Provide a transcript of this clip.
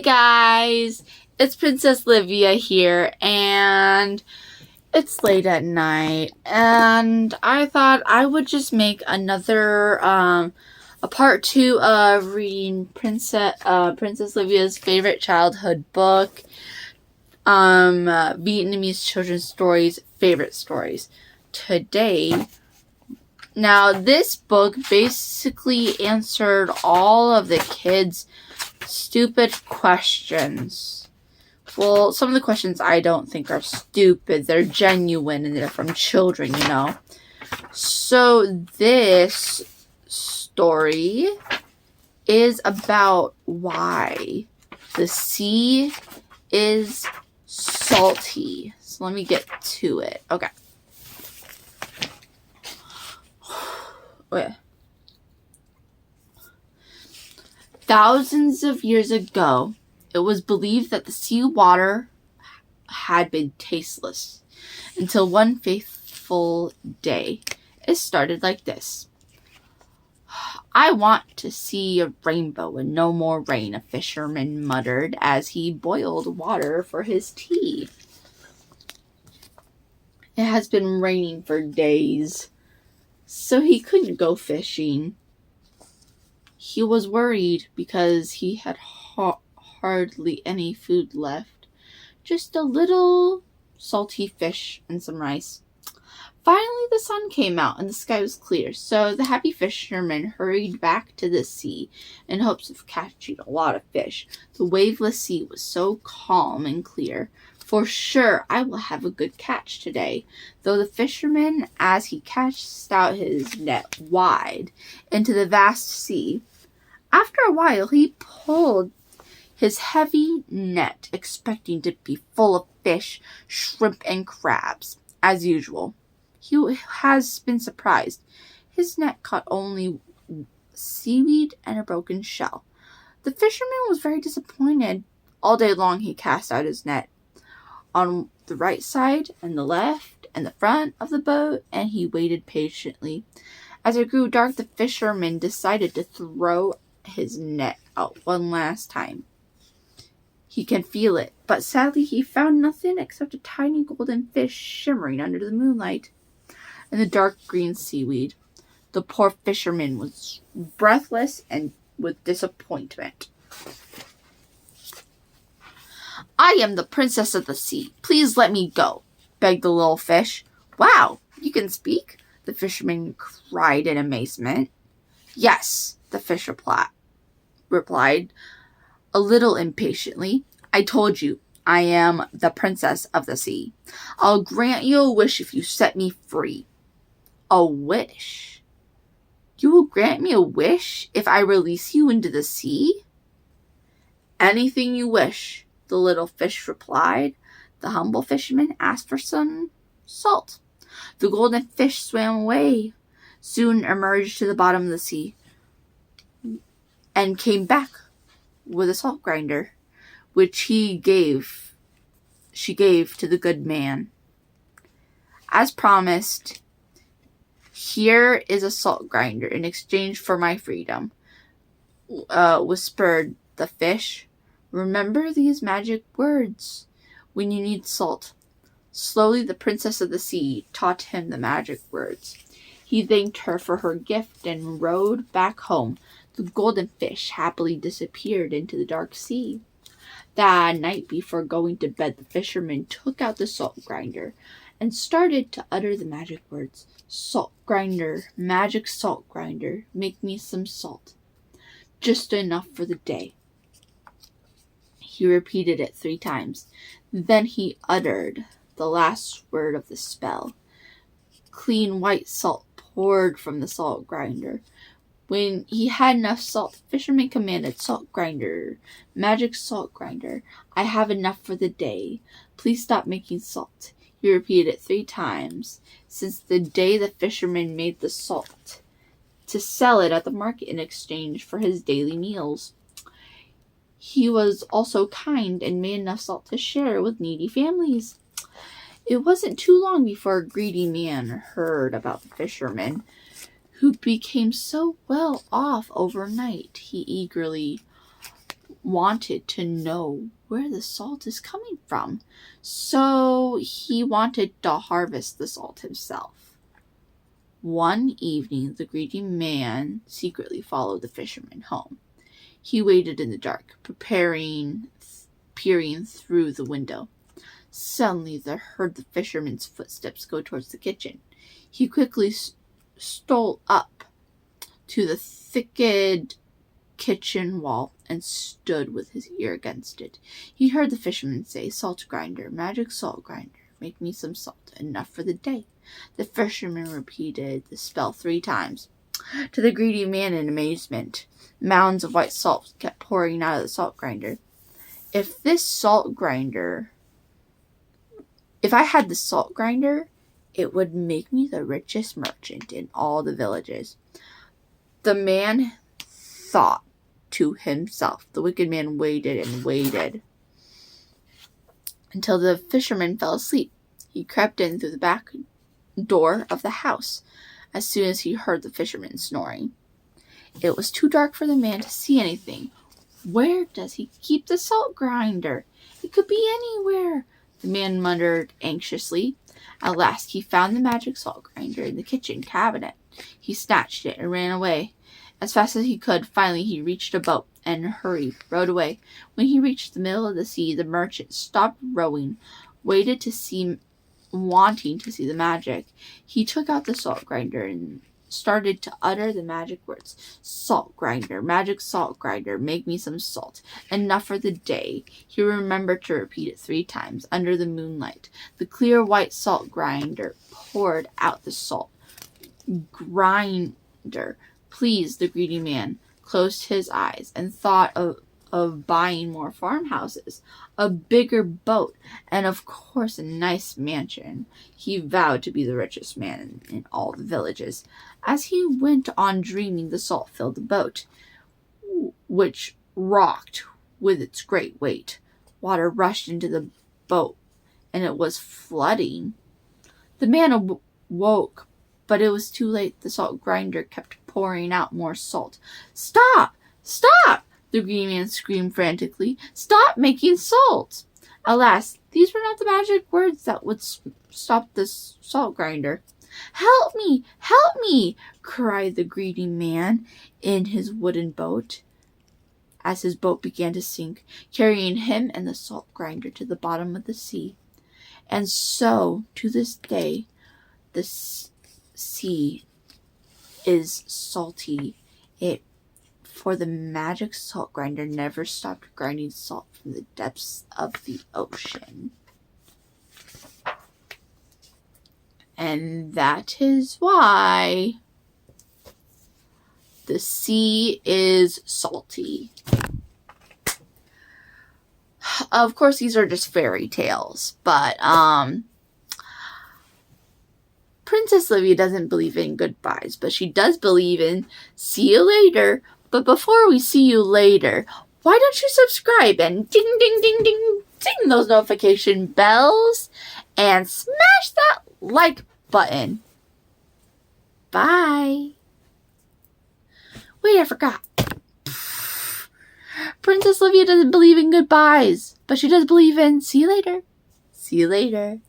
Guys, it's Princess Livia here, and it's late at night, and I thought I would just make another a part 2 of reading Princess Livia's favorite childhood book, Vietnamese children's stories, favorite stories. Today, now this book basically answered all of the kids' stupid questions. Well, some of the questions I don't think are stupid. They're genuine and they're from children, you know. So this story is about why the sea is salty. So let me get to it. Okay. Thousands of years ago, it was believed that the sea water had been tasteless until one fateful day. It started like this. "I want to see a rainbow and no more rain," a fisherman muttered as he boiled water for his tea. It has been raining for days, so he couldn't go fishing. He was worried because he had hardly any food left, just a little salty fish and some rice. Finally, the sun came out and the sky was clear, so the happy fisherman hurried back to the sea in hopes of catching a lot of fish. The waveless sea was so calm and clear. "For sure, I will have a good catch today," though the fisherman, as he cast out his net wide into the vast sea. After a while, he pulled his heavy net, expecting to be full of fish, shrimp, and crabs. As usual, he has been surprised. His net caught only seaweed and a broken shell. The fisherman was very disappointed. All day long he cast out his net on the right side and the left and the front of the boat, and he waited patiently. As it grew dark, the fisherman decided to throw his net out one last time. He can feel it, but sadly he found nothing except a tiny golden fish shimmering under the moonlight and the dark green seaweed. The poor fisherman was breathless and with disappointment. "I am the princess of the sea. Please let me go," begged the little fish. "Wow, you can speak?" the fisherman cried in amazement. "Yes," the fish replied, a little impatiently. "I told you, I am the princess of the sea. I'll grant you a wish if you set me free." "A wish? You will grant me a wish if I release you into the sea?" "Anything you wish," the little fish replied. The humble fisherman asked for some salt. The golden fish swam away, soon emerged to the bottom of the sea, and came back with a salt grinder, which she gave to the good man. "As promised, here is a salt grinder in exchange for my freedom," whispered the fish. "Remember these magic words when you need salt." Slowly, the princess of the sea taught him the magic words. He thanked her for her gift and rowed back home. The golden fish happily disappeared into the dark sea. That night, before going to bed, the fisherman took out the salt grinder and started to utter the magic words. "Salt grinder, magic salt grinder, make me some salt. Just enough for the day." He repeated it 3 times. Then he uttered the last word of the spell. Clean white salt poured from the salt grinder. When he had enough salt, the fisherman commanded, "Salt grinder, magic salt grinder, I have enough for the day. Please stop making salt." He repeated it 3 times. Since the day the fisherman made the salt to sell it at the market in exchange for his daily meals. He was also kind and made enough salt to share with needy families. It wasn't too long before a greedy man heard about the fisherman, who became so well off overnight. He eagerly wanted to know where the salt is coming from, so he wanted to harvest the salt himself. One evening, the greedy man secretly followed the fisherman home. He waited in the dark, peering through the window. Suddenly, they heard the fisherman's footsteps go towards the kitchen. He quickly stole up to the thicket kitchen wall and stood with his ear against it. He heard the fisherman say, "Salt grinder, magic salt grinder, make me some salt, enough for the day." The fisherman repeated the spell 3 times. To the greedy man in amazement, mounds of white salt kept pouring out of the salt grinder. If I had the salt grinder, it would make me the richest merchant in all the villages. The man thought to himself. The wicked man waited and waited until the fisherman fell asleep. He crept in through the back door of the house as soon as he heard the fisherman snoring. It was too dark for the man to see anything. "Where does he keep the salt grinder? It could be anywhere," the man muttered anxiously. At last he found the magic salt grinder in the kitchen cabinet. He snatched it and ran away as fast as he could. Finally he reached a boat and rowed away. When he reached the middle of the sea, the merchant stopped rowing, wanting to see the magic. He took out the salt grinder and started to utter the magic words. "Salt grinder, magic salt grinder, make me some salt, enough for the day." He remembered to repeat it 3 times. Under the moonlight, the clear white salt grinder poured out the salt. Grinder pleased the greedy man, closed his eyes, and thought of buying more farmhouses, a bigger boat, and of course a nice mansion. He vowed to be the richest man in all the villages. As he went on dreaming, the salt filled the boat, which rocked with its great weight. Water rushed into the boat, and it was flooding. The man awoke, but it was too late. The salt grinder kept pouring out more salt. "Stop! Stop!" the greedy man screamed frantically. "Stop making salt!" Alas, these were not the magic words that would stop the salt grinder. "Help me! Help me!" cried the greedy man in his wooden boat, as his boat began to sink, carrying him and the salt grinder to the bottom of the sea. And so, to this day, the sea is salty. For the magic salt grinder never stopped grinding salt from the depths of the ocean. And that is why the sea is salty. Of course, these are just fairy tales, but Princess Livia doesn't believe in goodbyes, but she does believe in see you later. But before we see you later, why don't you subscribe and ding, ding, ding, ding, ding those notification bells and smash that like button. Bye. Wait, I forgot. Princess Livia doesn't believe in goodbyes, but she does believe in see you later. See you later.